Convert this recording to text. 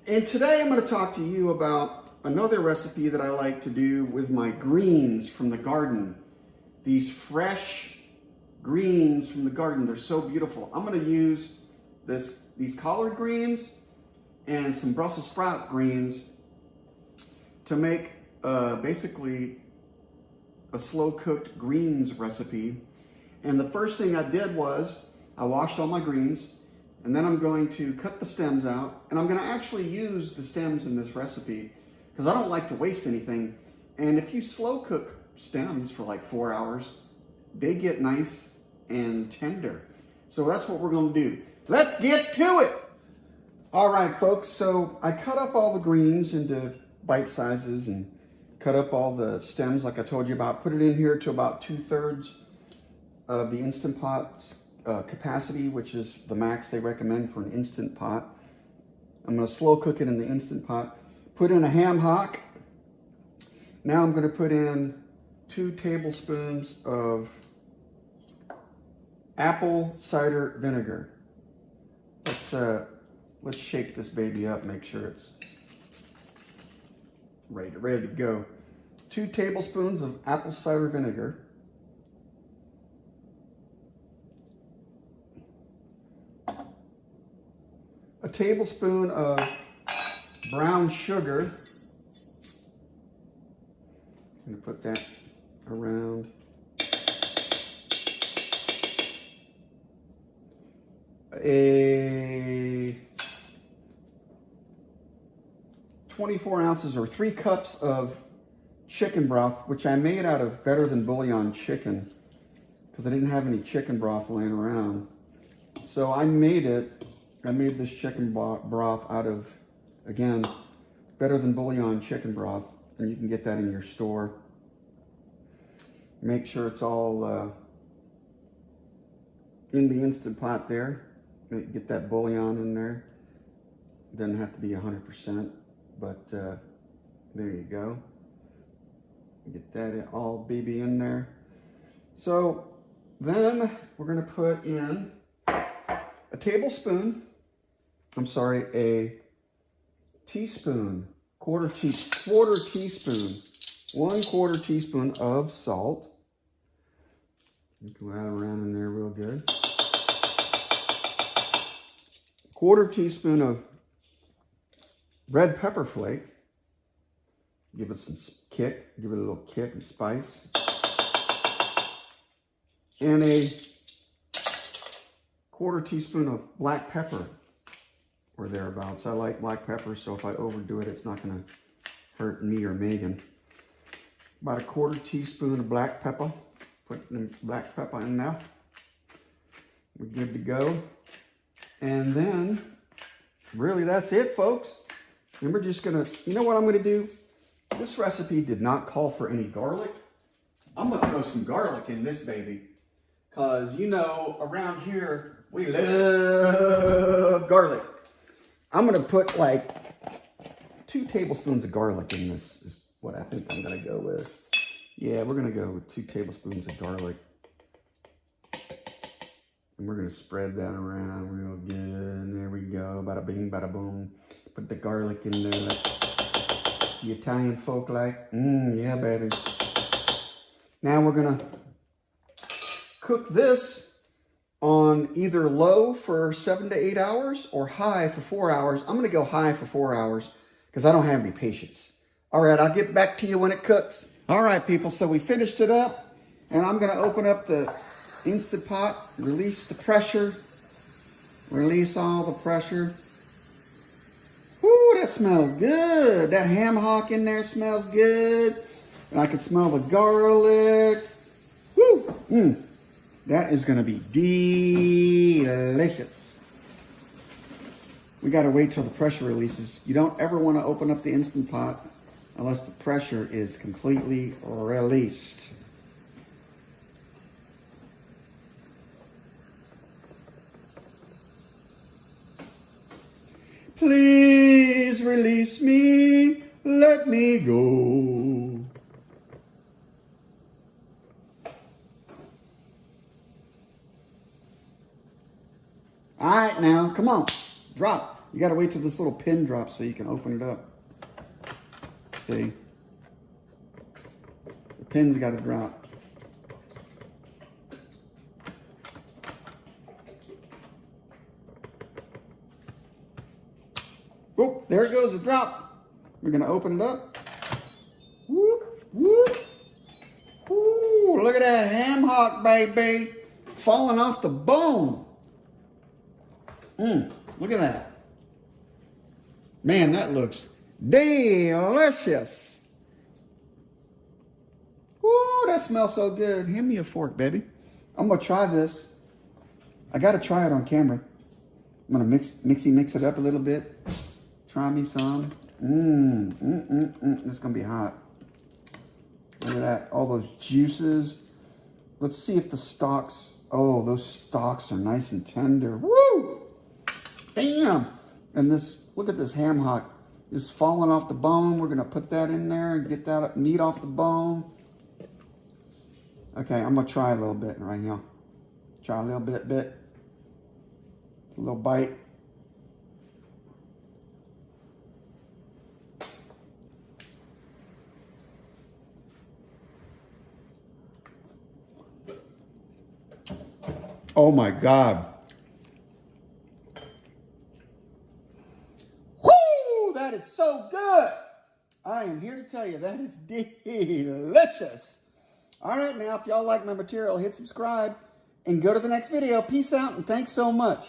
And today I'm going to talk to you about another recipe that I like to do with my greens from the garden. These fresh greens from the garden, they're so beautiful. I'm going to use these collard greens and some Brussels sprout greens to make basically a slow cooked greens recipe. And the first thing I did was I washed all my greens, and then I'm going to cut the stems out, and I'm going to actually use the stems in this recipe because I don't like to waste anything. And if you slow cook stems for like 4 hours, they get nice and tender. So that's what we're going to do. Let's get to it. All right, folks, so I cut up all the greens into bite sizes and cut up all the stems like I told you about. Put it in here to about 2/3 of the Instant Pot's capacity, which is the max they recommend for an Instant Pot. I'm going to slow cook it in the Instant Pot. Put in a Ham Hock. Now I'm going to put in 2 tablespoons of apple cider vinegar. Let's shake this baby up, make sure it's ready to go. 2 tablespoons of apple cider vinegar. A tablespoon of brown sugar. I'm going to put that around. A 24 ounces or 3 cups of chicken broth, which I made out of better than bouillon chicken because I didn't have any chicken broth laying around. So I made this chicken broth out of, again, better than bouillon chicken broth, and you can get that in your store. Make sure it's all in the Instant Pot there. Get that bouillon in there. It doesn't have to be 100%, but there you go. Get that all baby in there. So then we're going to put in a teaspoon, quarter teaspoon, 1/4 teaspoon of salt. Go around in there real good. 1/4 teaspoon of red pepper flake. Give it some kick, give it a little kick and spice. And a 1/4 teaspoon of black pepper or thereabouts. I like black pepper, so if I overdo it, it's not going to hurt me or Megan. About a 1/4 teaspoon of black pepper. Put the black pepper in now. We're good to go. And then, really, that's it, folks. And we're just going to, you know what I'm going to do? This recipe did not call for any garlic. I'm going to throw some garlic in this baby. Because, you know, around here, we love garlic. I'm going to put like 2 tablespoons of garlic in this, is what I think I'm going to go with. Yeah, we're going to go with 2 tablespoons of garlic. And we're going to spread that around real good. And there we go. Bada bing, bada boom. Put the garlic in there like the Italian folk like. Yeah, baby. Now we're going to cook this on either low for 7 to 8 hours or high for 4 hours. I'm going to go high for 4 hours because I don't have any patience. All right, I'll get back to you when it cooks. All right, people, so we finished it up, and I'm going to open up the Instant Pot, release the pressure, release all the pressure. Woo, that smells good. That Ham Hock in there smells good. And I can smell the garlic. Woo! That is going to be delicious. We got to wait till the pressure releases. You don't ever want to open up the Instant Pot unless the pressure is completely released. Please release me, let me go. All right, now, come on, drop. You got to wait till this little pin drops so you can open it up. See? The pin's got to drop. Oh, there it goes, it dropped. We're going to open it up. Whoop, whoop. Ooh, look at that ham hock, baby. Falling off the bone. Look at that. Man, that looks delicious. Ooh, that smells so good. Hand me a fork, baby. I'm going to try this. I got to try it on camera. I'm going to mix it up a little bit. Try me some. It's going to be hot. Look at that. All those juices. Let's see if the stalks, oh, those stalks are nice and tender. Woo! Bam! And this, look at this ham hock. It's falling off the bone. We're going to put that in there and get that meat off the bone. Okay, I'm going to try a little bit right now. Try a little bit. A little bite. Oh my God. Woo! That is so good. I am here to tell you that is delicious. All right, now, if y'all like my material, hit subscribe and go to the next video. Peace out and thanks so much.